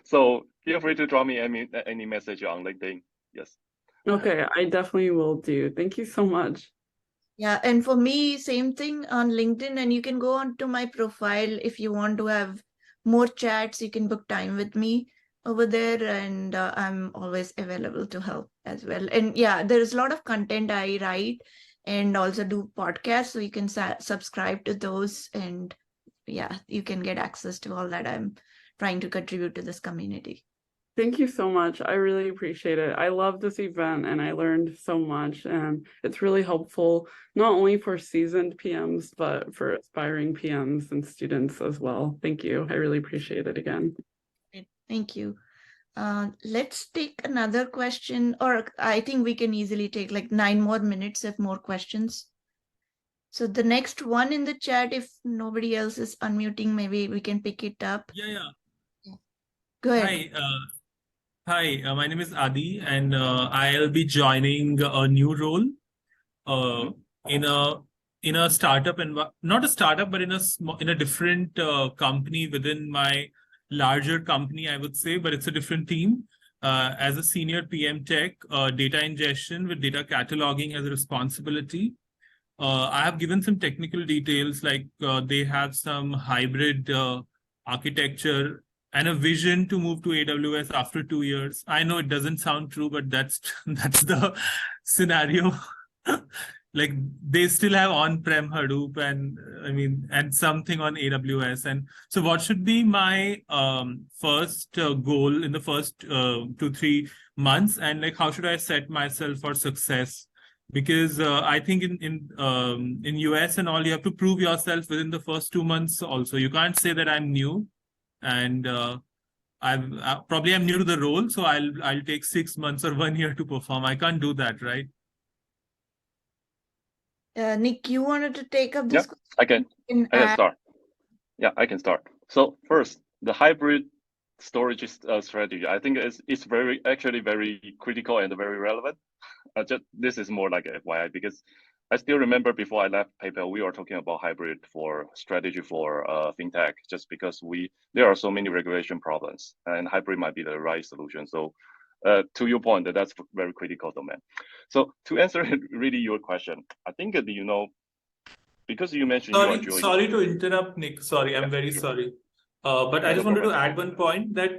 So feel free to drop me any message on LinkedIn. Yes. Okay, I definitely will do. Thank you so much. Yeah, and for me, same thing on LinkedIn, and you can go on to my profile if you want to have more chats. You can book time with me over there, and I'm always available to help as well. And yeah, there's a lot of content I write and also do podcasts, so you can subscribe to those, and yeah, you can get access to all that I'm trying to contribute to this community. Thank you so much. I really appreciate it. I love this event and I learned so much, and it's really helpful not only for seasoned PMs, but for aspiring PMs and students as well. Thank you. I really appreciate it again. Thank you. Let's take another question, or I think we can easily take like 9 more minutes if more questions. So the next one in the chat, if nobody else is unmuting, maybe we can pick it up. Yeah. Go ahead. Hi, my name is Adi, and I'll be joining a new role in a startup, and not a startup, but in a different company within my larger company, I would say, but it's a different team. As a senior PM tech, data ingestion with data cataloging as a responsibility. I have given some technical details, like they have some hybrid architecture and a vision to move to AWS after 2 years. I know it doesn't sound true, but that's the scenario. Like they still have on-prem Hadoop and something on AWS. And so what should be my first goal in the first 2-3 months, and like how should I set myself for success? Because I think in US and all, you have to prove yourself within the first 2 months also. You can't say that I'm new, and I'm new to the role, so I'll take 6 months or 1 year to perform. I can't do that, right? Nick, you wanted to take up this question? I can start. Yeah, I can start. So first, the hybrid storage strategy, I think it's very critical and very relevant. This is more like a FYI, because I still remember before I left PayPal, we were talking about hybrid for strategy for fintech, just because there are so many regulation problems, and hybrid might be the right solution. So to your point, that's very critical domain. So to answer really your question, I think because you mentioned Sorry to interrupt, Nick. Sorry, I'm very sorry. But I just wanted to add one point that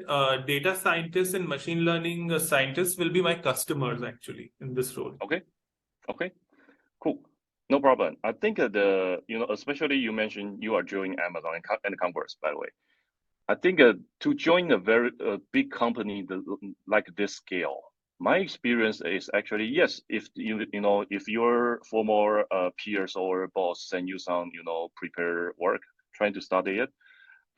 data scientists and machine learning scientists will be my customers actually in this role. Okay, cool, no problem. I think especially you mentioned you are joining Amazon and Converse, by the way. I think to join a very big company like this scale, my experience is actually, yes, if if your former peers or boss send you some prepare work trying to study it,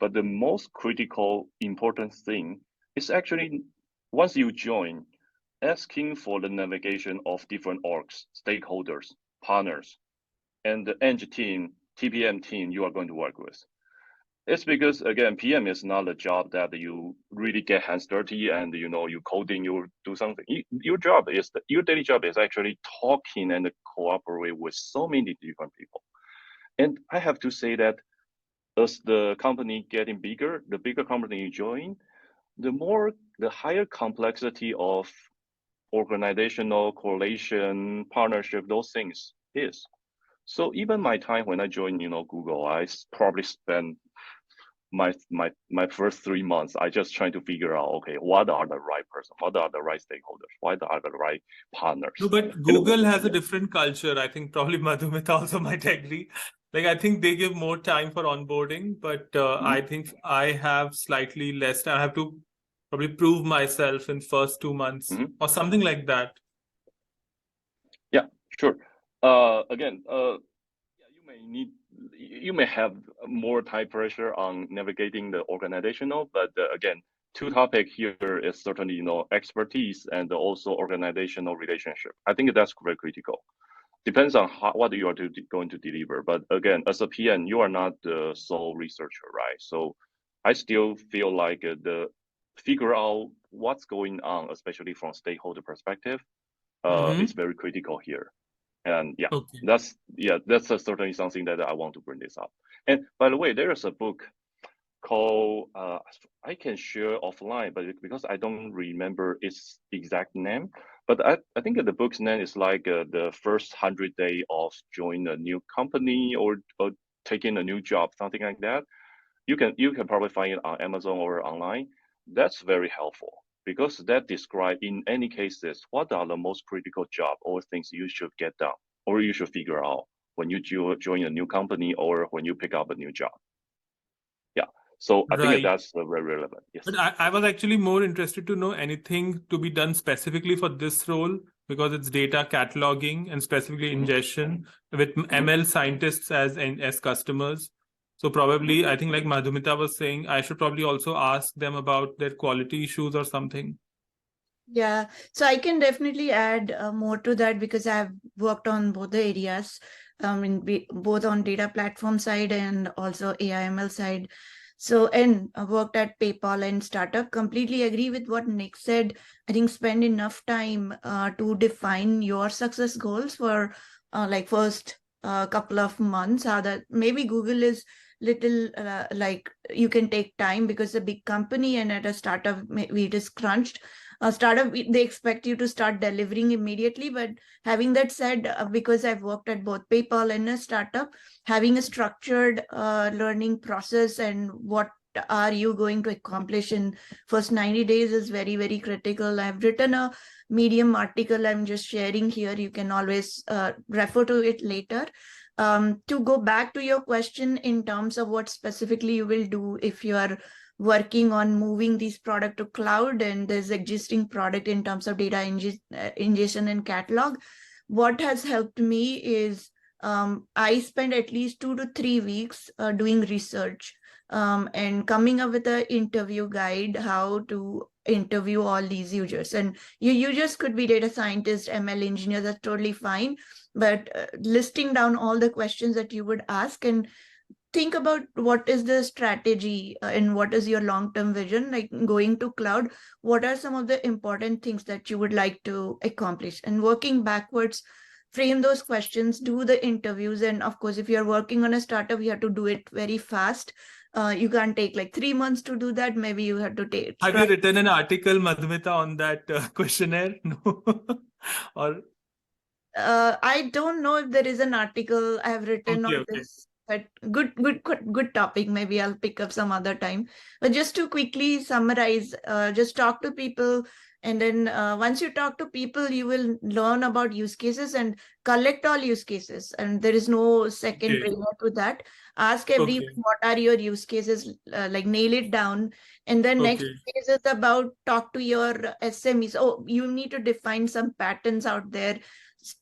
but the most critical important thing is actually once you join, asking for the navigation of different orgs, stakeholders, partners, and the eng team, TPM team you are going to work with. It's because, again, PM is not a job that you really get hands dirty and you coding, you do something. Your daily job is actually talking and cooperate with so many different people. And I have to say that as the company getting bigger, the bigger company you join, the higher complexity of organizational correlation, partnership, those things is. So even my time when I joined, Google, I probably spent my first 3 months, I just trying to figure out, okay, what are the right person, what are the right stakeholders, what are the right partners. No, but Google has a different culture. I think probably Madhumita also might agree. Like, I think they give more time for onboarding, but I think I have slightly less time. I have to probably prove myself in first 2 months or something like that. Yeah, sure. Again, you may have more time pressure on navigating the organizational, but again, two topics here is certainly, expertise and also organizational relationship. I think that's very critical. Depends on what you are going to deliver. But again, as a PM, you are not the sole researcher, right? So I still feel like the figure out what's going on, especially from stakeholder perspective, is very critical here. And that's certainly something that I want to bring this up. And by the way, there is a book called I can share offline, but because I don't remember its exact name, but I think the book's name is like the first 100 days of joining a new company or taking a new job, something like that. You can probably find it on Amazon or online. That's very helpful because that describe in any cases what are the most critical job or things you should get done or you should figure out when you join a new company or when you pick up a new job. Yeah, so I think that's very relevant. Yes. But I was actually more interested to know anything to be done specifically for this role because it's data cataloging and specifically ingestion with ML scientists as customers. So probably, I think like Madhumita was saying, I should probably also ask them about their quality issues or something. Yeah, so I can definitely add more to that because I've worked on both the areas, both on data platform side and also AI/ML side. So, and I worked at PayPal and startup. Completely agree with what Nick said. I think spend enough time to define your success goals for like first couple of months. How that maybe Google is little like you can take time because a big company and at a startup maybe it is crunched. A startup, they expect you to start delivering immediately. But having that said, because I've worked at both PayPal and a startup, having a structured learning process and what are you going to accomplish in first 90 days is very, very critical. I've written a Medium article I'm just sharing here. You can always refer to it later. To go back to your question in terms of what specifically you will do if you are working on moving these product to cloud and there's existing product in terms of data ingestion and catalog, what has helped me is I spend at least 2 to 3 weeks doing research and coming up with an interview guide, how to interview all these users. And users could be data scientists, ML engineers, that's totally fine. But listing down all the questions that you would ask and think about what is the strategy and what is your long-term vision, like going to cloud, what are some of the important things that you would like to accomplish, and working backwards, frame those questions, do the interviews. And of course, if you're working on a startup, you have to do it very fast. You can't take like 3 months to do that. Maybe you have to take. Have you written an article, Madhumita, on that questionnaire? No. Or I don't know if there is an article I have written on this. But good topic. Maybe I'll pick up some other time. But just to quickly summarize, just talk to people. And then once you talk to people, you will learn about use cases and collect all use cases. And there is no second brainer to that. Ask everyone, what are your use cases? Like nail it down. And then next phase is about talk to your SMEs. Oh, you need to define some patterns out there.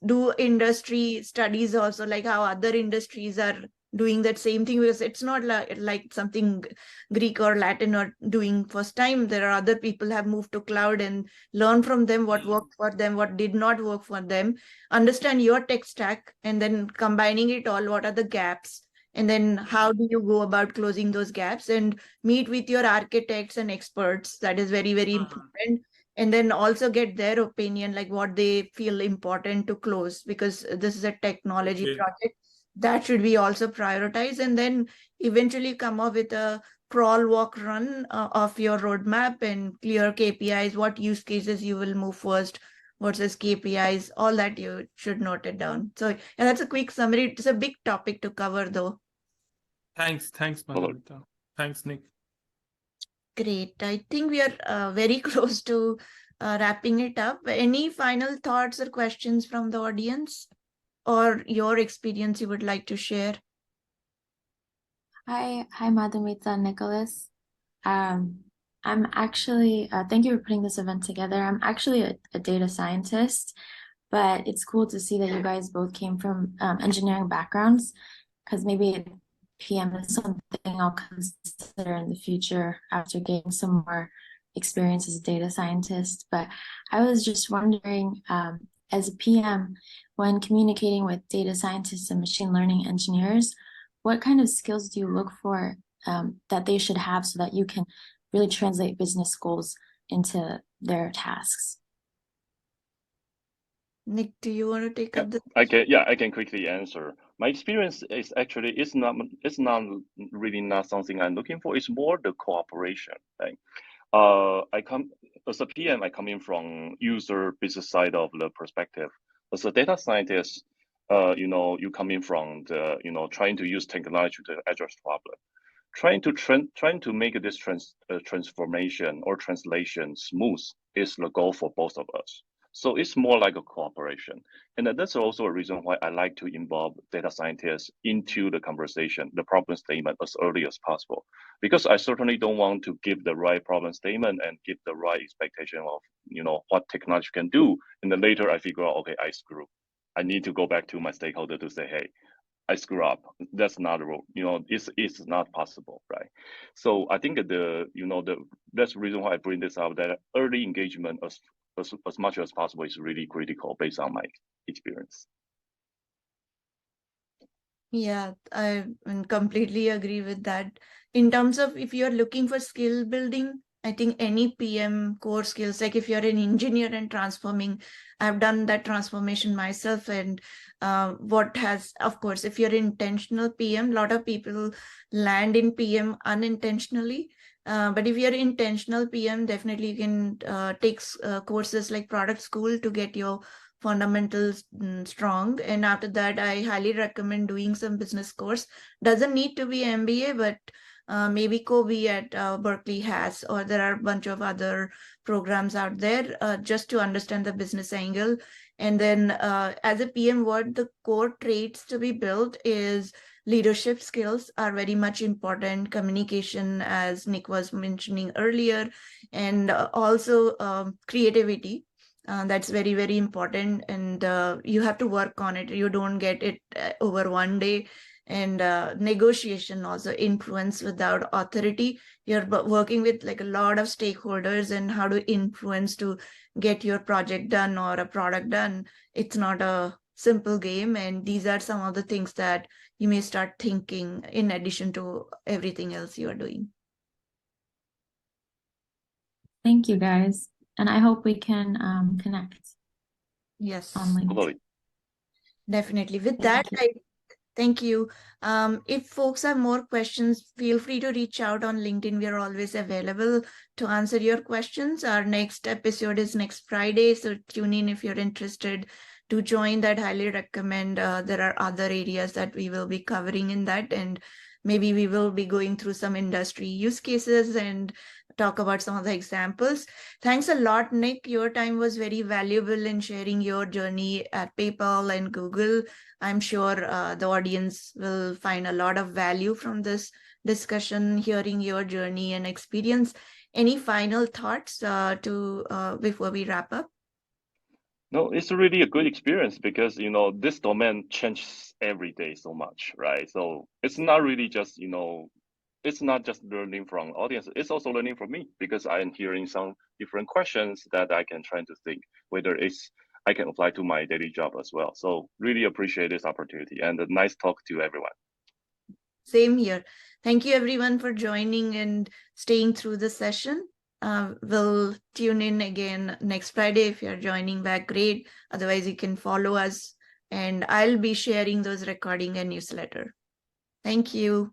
Do industry studies also, like how other industries are doing that same thing, because it's not like something Greek or Latin or doing first time. There are other people have moved to cloud and learn from them what worked for them, what did not work for them. Understand your tech stack and then combining it all. What are the gaps? And then how do you go about closing those gaps? And meet with your architects and experts. That is very, very important. And then also get their opinion, like what they feel important to close, because this is a technology project. That should be also prioritized, and then eventually come up with a crawl, walk, run of your roadmap and clear KPIs, what use cases you will move first versus KPIs, all that you should note it down. So and that's a quick summary. It's a big topic to cover though. Thanks, Madhumita. Thanks, Nick. Great. I think we are very close to wrapping it up. Any final thoughts or questions from the audience, or your experience you would like to share? Hi, Madhumita, Nicholas. I'm actually, thank you for putting this event together. I'm actually a data scientist, but it's cool to see that you guys both came from engineering backgrounds, because maybe PM is something I'll consider in the future after getting some more experience as a data scientist. But I was just wondering, as a PM, when communicating with data scientists and machine learning engineers, what kind of skills do you look for that they should have so that you can really translate business goals into their tasks? Nick, do you want to take up the? I can quickly answer. My experience is actually it's not really not something I'm looking for. It's more the cooperation thing. I come as a PM. I come in from user business side of the perspective. As a data scientist, you come in from the trying to use technology to address problem, trying to make this transformation or translation smooth is the goal for both of us. So it's more like a cooperation. And that's also a reason why I like to involve data scientists into the conversation, the problem statement as early as possible. Because I certainly don't want to give the right problem statement and give the right expectation of, what technology can do. And then later I figure out, okay, I screw. I need to go back to my stakeholder to say, hey, I screw up. That's not a rule. It's not possible, right? So I think that's the reason why I bring this up, that early engagement as much as possible is really critical based on my experience. Yeah, I completely agree with that. In terms of if you're looking for skill building, I think any PM core skills, like if you're an engineer and transforming, I've done that transformation myself. And of course, if you're intentional PM, a lot of people land in PM unintentionally. But if you're intentional PM, definitely you can take courses like product school to get your fundamentals strong. And after that, I highly recommend doing some business course. Doesn't need to be MBA, but maybe Kobe at Berkeley has, or there are a bunch of other programs out there just to understand the business angle. And then as a PM, what the core traits to be built is leadership skills are very much important, communication, as Nick was mentioning earlier, and also creativity. That's very, very important, and you have to work on it. You don't get it over one day. And negotiation, also influence without authority. You're working with like a lot of stakeholders, and how to influence to get your project done or a product done. It's not a simple game, and these are some of the things that you may start thinking in addition to everything else you are doing. Thank you, guys. And I hope we can connect. Yes, on LinkedIn. Totally. Definitely. With Thank that, thank you. If folks have more questions, feel free to reach out on LinkedIn. We are always available to answer your questions. Our next episode is next Friday, so tune in if you're interested to join. That highly recommend. There are other areas that we will be covering in that, and maybe we will be going through some industry use cases and talk about some of the examples. Thanks a lot, Nick. Your time was very valuable in sharing your journey at PayPal and Google. I'm sure the audience will find a lot of value from this discussion, hearing your journey and experience. Any final thoughts before we wrap up? No, it's really a good experience because this domain changes every day so much, right? So it's not really just it's not just learning from audience, it's also learning from me, because I am hearing some different questions that I can try to think whether I can apply to my daily job as well. So really appreciate this opportunity, and a nice talk to everyone. Same here. Thank you everyone for joining and staying through the session. We'll tune in again next Friday. If you're joining back, great. Otherwise, you can follow us, and I'll be sharing those recording and newsletter. Thank you.